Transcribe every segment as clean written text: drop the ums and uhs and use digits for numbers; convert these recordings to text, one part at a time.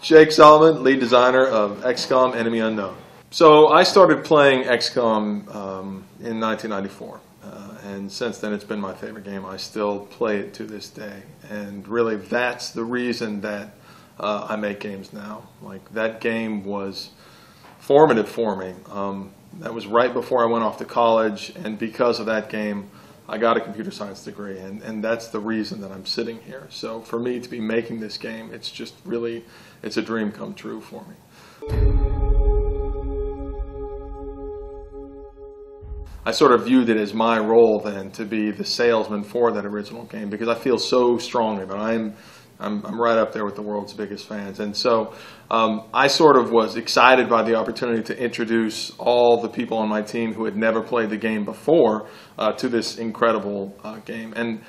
Jake Solomon, lead designer of XCOM Enemy Unknown. So I started playing XCOM in 1994, and since then it's been my favorite game. I still play it to this day, and really that's the reason that I make games now. Like, that game was formative for me. That was right before I went off to college, and because of that game I got a computer science degree, and that's the reason that I'm sitting here. So for me to be making this game, it's just really, it's a dream come true for me. I sort of viewed it as my role then to be the salesman for that original game, because I feel so strongly about it. I'm right up there with the world's biggest fans, and so I sort of was excited by the opportunity to introduce all the people on my team who had never played the game before to this incredible game. And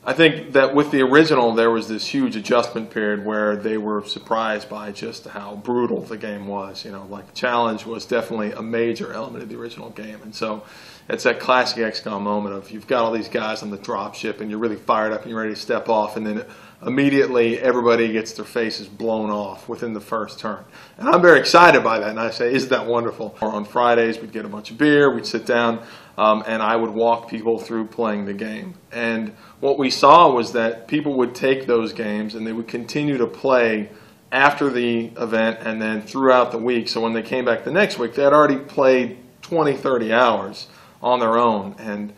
I think that with the original there was this huge adjustment period where they were surprised by just how brutal the game was. You know, like, challenge was definitely a major element of the original game, and so it's that classic XCOM moment of you've got all these guys on the dropship and you're really fired up and you're ready to step off, and then immediately everybody gets their faces blown off within the first turn. And I'm very excited by that, and I say, isn't that wonderful? Or on Fridays we'd get a bunch of beer, we'd sit down, and I would walk people through playing the game. And what we saw was that people would take those games and they would continue to play after the event and then throughout the week. So when they came back the next week, they had already played 20, 30 hours on their own. And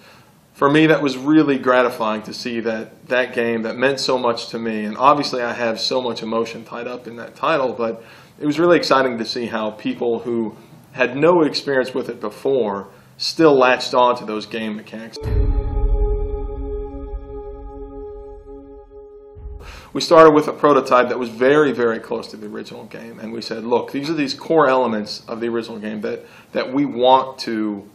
for me, that was really gratifying to see that that game that meant so much to me, and obviously I have so much emotion tied up in that title, but it was really exciting to see how people who had no experience with it before still latched on to those game mechanics. We started with a prototype that was very, very close to the original game, and we said, look, these are these core elements of the original game that we want to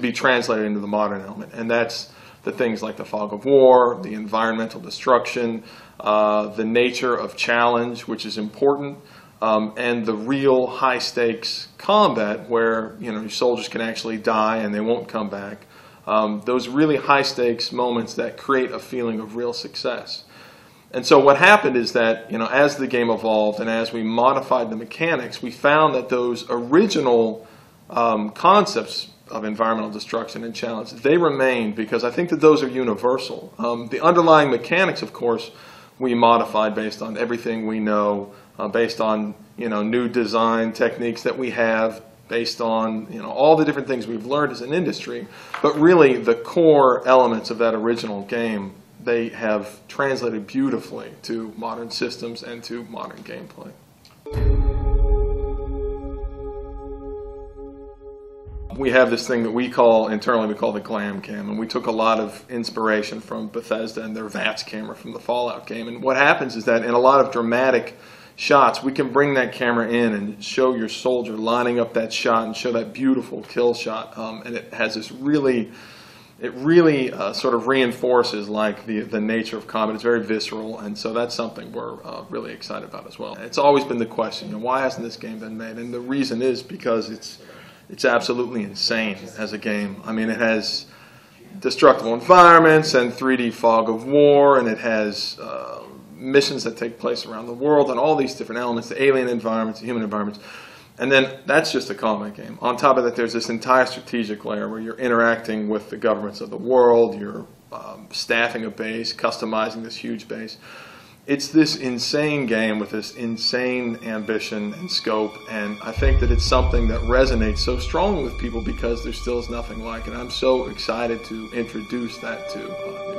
be translated into the modern element, and that's the things like the fog of war, the environmental destruction, the nature of challenge, which is important, and the real high stakes combat where, you know, your soldiers can actually die and they won't come back. Those really high stakes moments that create a feeling of real success. And so what happened is that, you know, as the game evolved and as we modified the mechanics, we found that those original concepts of environmental destruction and challenge, they remain, because I think that those are universal. The underlying mechanics, of course, we modified based on everything we know, based on, you know, new design techniques that we have, based on, you know, all the different things we've learned as an industry. But really, the core elements of that original game, they have translated beautifully to modern systems and to modern gameplay. We have this thing that we call, internally we call the Glam Cam, and we took a lot of inspiration from Bethesda and their VATS camera from the Fallout game. And what happens is that in a lot of dramatic shots, we can bring that camera in and show your soldier lining up that shot and show that beautiful kill shot. And it has this really, it really sort of reinforces like the nature of combat. It's very visceral, and so that's something we're really excited about as well. It's always been the question, you know, why hasn't this game been made? And the reason is because it's absolutely insane as a game. I mean, it has destructible environments and 3D fog of war, and it has missions that take place around the world and all these different elements, the alien environments, the human environments. And then that's just a combat game. On top of that, there's this entire strategic layer where you're interacting with the governments of the world, you're staffing a base, customizing this huge base. It's this insane game with this insane ambition and scope, and I think that it's something that resonates so strongly with people because there still is nothing like it. I'm so excited to introduce that to